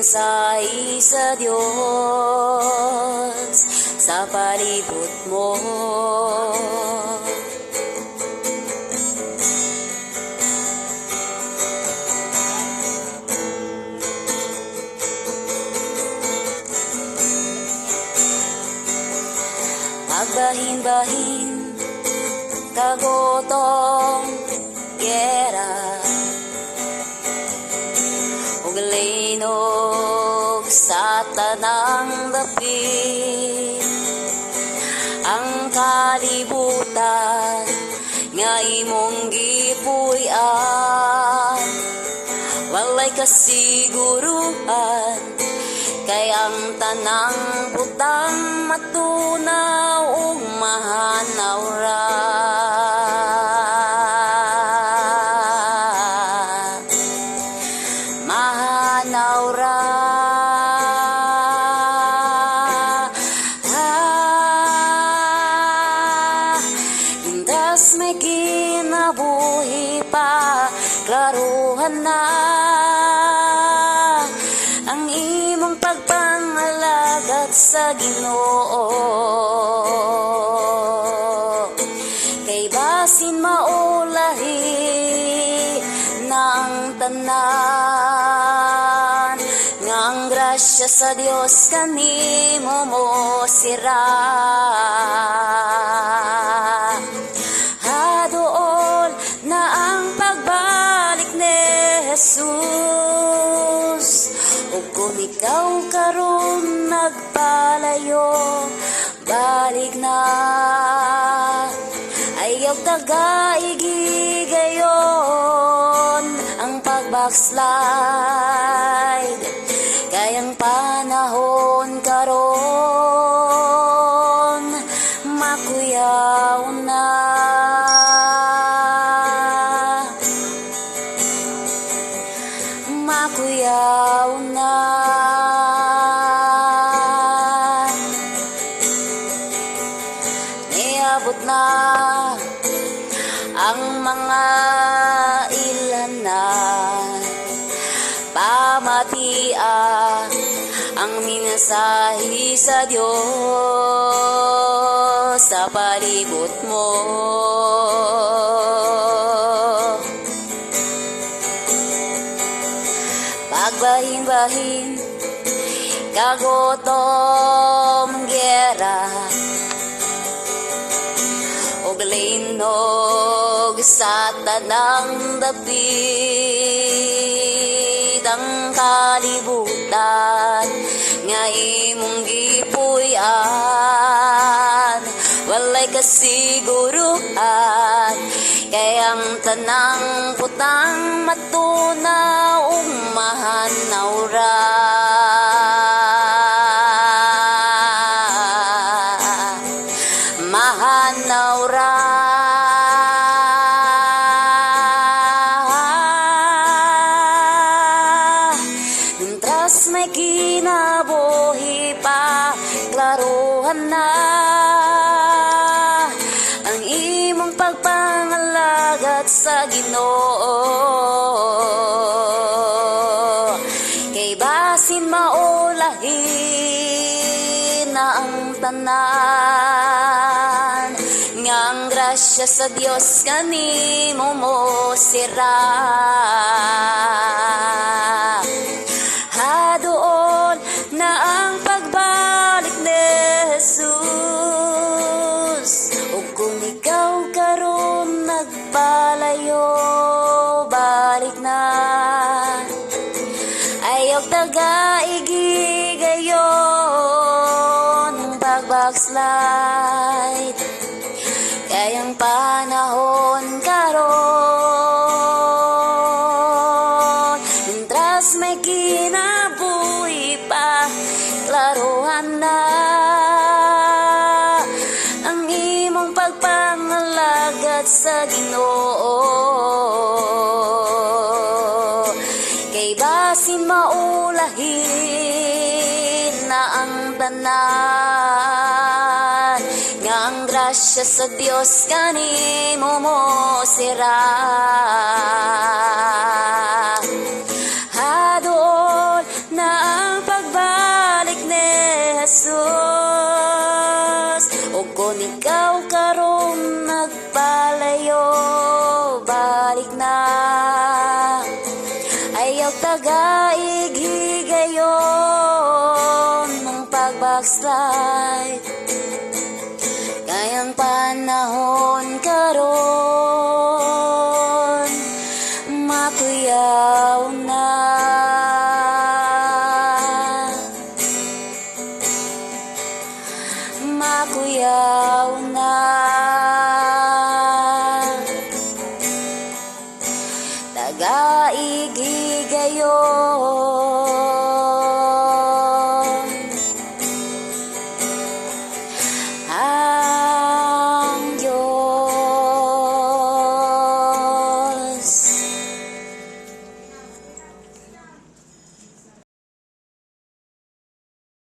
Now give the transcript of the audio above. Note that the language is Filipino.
mensahe sa Diyos sa palibot mo. Pagbahin-bahin, kagotong gera, ug linog sa tanang dapit, ang kalibutan nga imong gipuy-an, walay kasiguruhan, kay ang tanang butang matunaw ug mahanaw ra. Mahanaw ra. Indas may kinabuhi pa, klaruhan na ang imong pagpangalagat sa Ginoo. Kay basin maulahi na ang tanan, nga ang grasya sa Dios kanimo mo sira. Haduol na ang pagbalik ni Jesus, ug kung ikaw karon nagpalayo, balik na. Ayaw tagaigigayon ang pagbackslide, kay ang panahon karon makuyaw na. Makuyaw na. Niabot na ang mga ilanan, pamatia ang mensahe sa Diyos sa palibot mo. Pagbahin-bahin, kagutom gera, ug linog sa tanang dapit, ang kalibutan nga imong gipuy-an, walay kasiguruhan, kay ang tanang putang matunaw ug mahanaw ra. Mahanaw ra. Tras may kinabuhi pa, klaruhan na ang imong pagpangalagat sa Ginoo. Kay basin maulahi na ang tanan, nga ang grasya sa Dios kanimo mo sira. Haduol na ang pagbalik ni Jesus, ug kung ikaw karon nagpalayo, balik na. Ayaw tagaigigayon ang pagbackslide, kay ang panahon karon mentras may kinabuhi pa, klaruhan na ang imong pagpangalagat sa Ginoo. Kay basin maulahin na ang tanan, nga ang grasya sa Dios kanimo mo sira. Haduol na sus. O kung ikaw karon nagpalayo, balik na. Ayaw tagaig higayon ng pag-backslide. Kayang panahon karon makuyaw na. Makuyaw na. Tagaig higayon